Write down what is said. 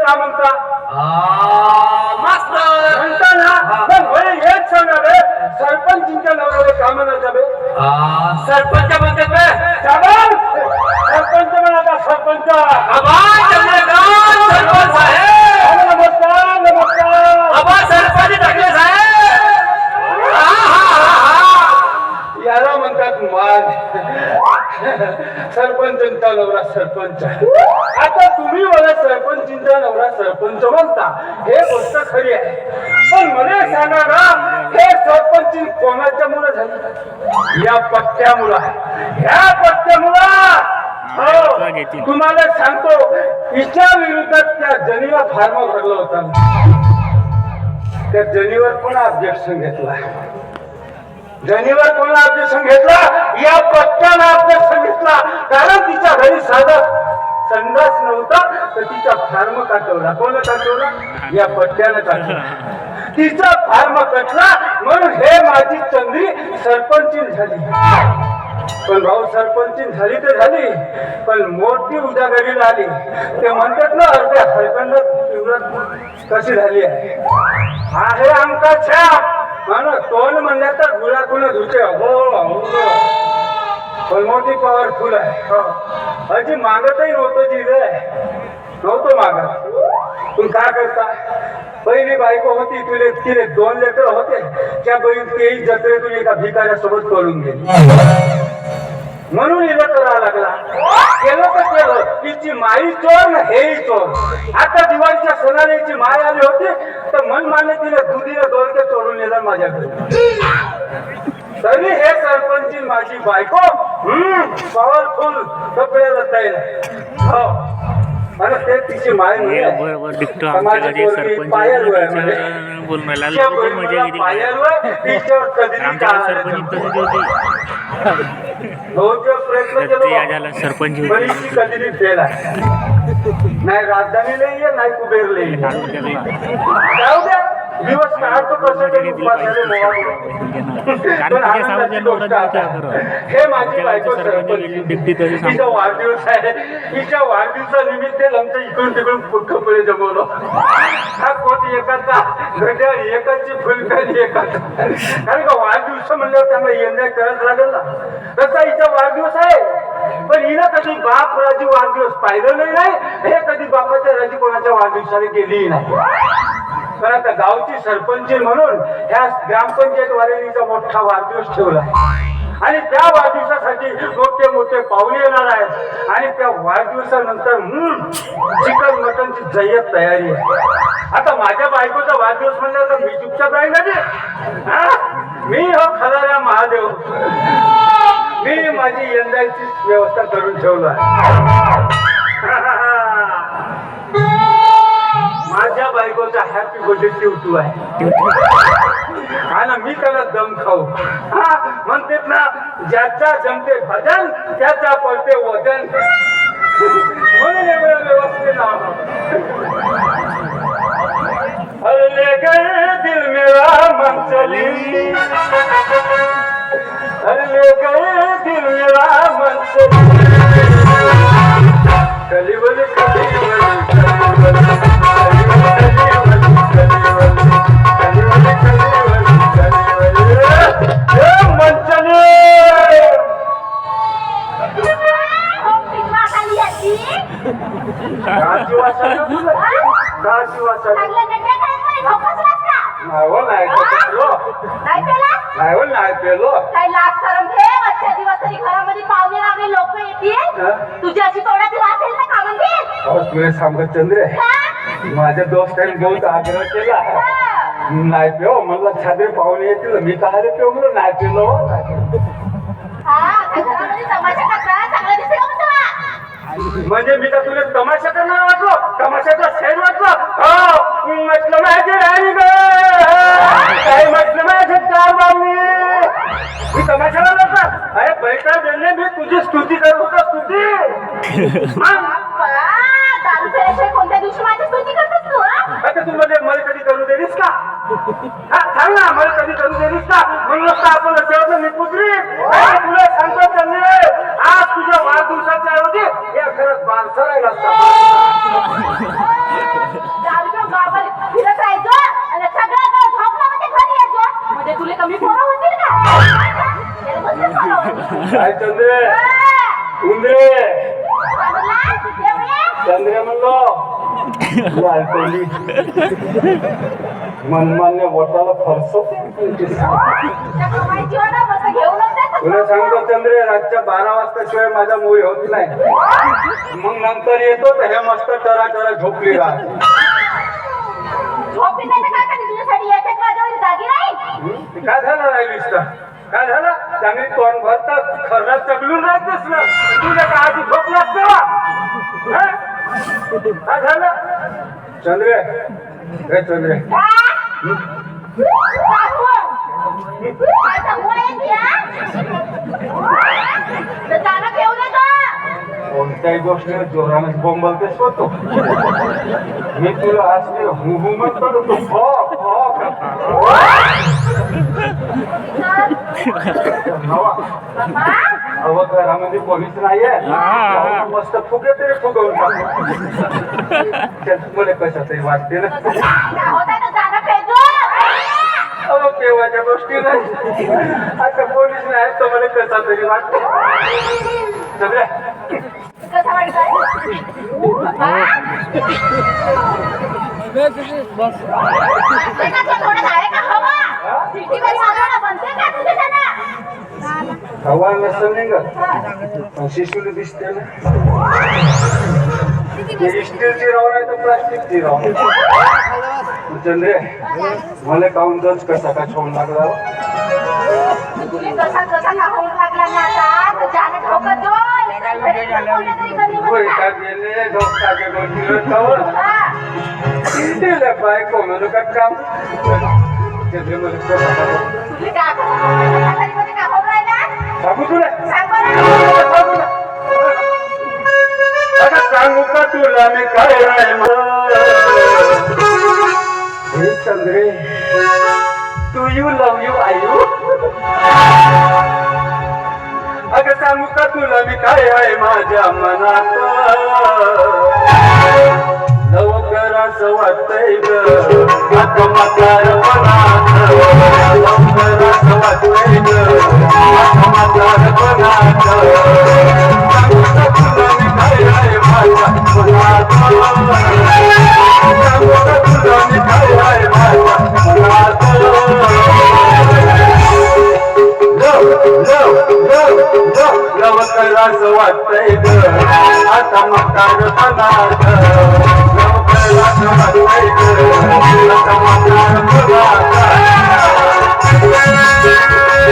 का म्हणता मास्तर म्हणता ना पण मला हेच सांगा रे सरपंचींच्या नवऱ्याला का म्हणायचं बे सरपंच म्हणते बे साहेब सरपंच म्हणाला सरपंच सरपंच साहेब नमस्कार नमस्कार आबा सरपंच टाकले साहेब याला म्हणतात मान सरपंचांचा नवरा सरपंच आता तुम्ही मला सरपंचींचा नवरा सरपंच म्हणता हे गोष्ट खरी आहे पण मला सांगा ना हे सरपंच कोणाच्या मुळे झाली या पट्ट्यामुळे ह्या पट्ट्यामुळे तुम्हाला सांगतो हिच्या विरोधात त्या जनीला फार्म भरला होता त्या जनीवर पण ऑब्जेक्शन घेतला जनीवर कोणा ऑब्जेक्शन घेतला या पट्ट्यानं ऑब्जेक्शन घेतला कारण तिच्या घरी साधा संडास नव्हता तर तिचा फार्म काटवला कोण काटवला या पट्ट्यानं काटवला तिचा फार्म कटला म्हणून हे माझी चंद्री सरपंचीन झाली पण भाऊ सरपंचीन झाली तर झाली पण मोठी उजागरीला आली ते म्हणतात ना अर्ध्या हरकंडात कशी झाली आहे आमका छाप म्हणून तोंड म्हणल्या तर गुळाकुला धुते हो पण मोठी पॉवरफुल आहे अजी मागतही नव्हतं जिरे नव्हतं मागत तुम्ही काय करता पहिली बायको होती तुले तिने 2 लेकर होते त्या बहीण तेही जत्रेतून एका भिकाऱ्यासोबत पळून गेली म्हणून हिला करावा लागला केलं तर केलं तिची माई चोर ना हेही चोर आता दिवाळीच्या सणाला हिची माय आली होती तर मन माने तिने दुधीला दोरके चोरून नेला माझ्याकडे तरी हे सरपंची माझी बायको पॉवरफुल कपडे लताईल हो आणि ते तिची माय सरपंच कधी फेल आहे नाही राजधानी नाही नाही कुबेर जाऊ द्या दिवस काढतो कसं तरी हे माझी बायको तिचा वाढदिवस आहे तिच्या वाढदिवसानिमित्त आमच्या इकडून तिकडून कपडे जमवलो हा कोट एकाचा घड्याळ एकाची फुलकाली एकाचा कारण का वाढदिवस म्हणल्यावर त्यांना एन्जॉय करायला लागेल ना तसा हिचा वाढदिवस आहे पण हिला कधी बाप राजी वाढदिवस पाहिलं नाही हे कधी बापाच्या राजी कोणाच्या वाढदिवसाला गेलीही नाही पण आता गावची सरपंच म्हणून ह्या ग्रामपंचायत वाल्यांचा मोठा वाढदिवस ठेवला आणि त्या वाढदिवसासाठी मोठे मोठे पाहुणे येणार आहेत आणि त्या वाढदिवसानंतर चिकन मटनची जय्यत तयारी आहे आता माझ्या बायकोचा वाढदिवस म्हणल्यावर मी चुपचाप राहील ना मी हो खराऱ्या महादेव मी माझी यंदाची व्यवस्था करून ठेवलं माझ्या बायकोचा हॅपी बर्थडे ट्यूटू आहे आणि मी त्याला दम खाऊ म्हणते ना ज्याच्या जमते भजन त्याच्या पडते वजन म्हणून एवढं व्यवस्थित नाव ले गए दिल मेरा मन चली ले गए दिल मेरा मन चली कली बोली सांगत चंद्र माझ्या दोस्तांनी बहुत आग्रह केला नाही पेव मला छादे पाहुणे येतील मी काय पेव म्हणून नाही पेलो म्हणजे मी का तुला तमाशा करणार वाटलो तमाशाचा सेट वाटलो म्हटलं माझे राणी ग काय म्हटलं माझे मी तमाशाला जातात अरे पैसा देणे मी तुझी स्तुती करत होतो स्तुती कोणत्या दिवशी माझी स्तुती करतेस तू आता तू मला कधी करू देलीस का सांग ना मला कधी करू देलीस का म्हणून आपण असं मी पुत्री तुला सांगतो त्यांनी आज तुझ्या वाढदिवसाच्या ऐवजी या खरंच बारसा राहिला असता चंद्रे म्हणलो लालटोली मनमान्य वटाला फरसवते त्या कमाईची वाटा मस्त घेऊनच द्या. तुला सांगतो चंद्रे रातच्या 12 वाजता शिवाय माझा मूळ होत नाही मग नंतर येतो तर हे मस्त टरा टरा झोपली राहते झोपी नाही तर काय करते तुझ्यासाठी एक वाजेवर जागी राहील. काय झालं राहिलीस तर काय झालं चांगली तोंड भरतात खरंच चगलून राहतेस ना तुझ्या का आधी झोप लागते का काय झालं चंद्रे हे चंद्रे कोणत्याही गोष्टीवर जोराने बोंबलतेस होतो मी तुला असते हुमत करतो अव घरामध्ये पोलीस नाहीये मस्त फुगे तरी फुगवून टाकतो मला कशातही वाटते ना अहो केव्हाच्या गोष्टी नाही आता पोलीस नाही तर मला कसा तरी वाटतो सगळ्या हवा नसेल नाही का शिशूला दिसते ना स्टीलची राव नाही तर प्लास्टिकची राव चंद्रे मला काऊन जज कसा का छोड लागला बायको म्हणून का काम चंद्रे मला सांगू तुला आता सांगू का तुला मी काय हे चंद्रे टू यू लव यू आयू अगं सांगू का तुला मी काय आहे माझ्या मनात लवकर असं वाटतंय ग आता म्हातारपणात लवकर असं वाटतंय ग आता म्हातारपणात सांगू का तुला मी काय आहे माझ्या मनात सांगू का तुला मी काय आहे माझ्या मनात लवकर असं वाटतंय ग आता म्हातारपणात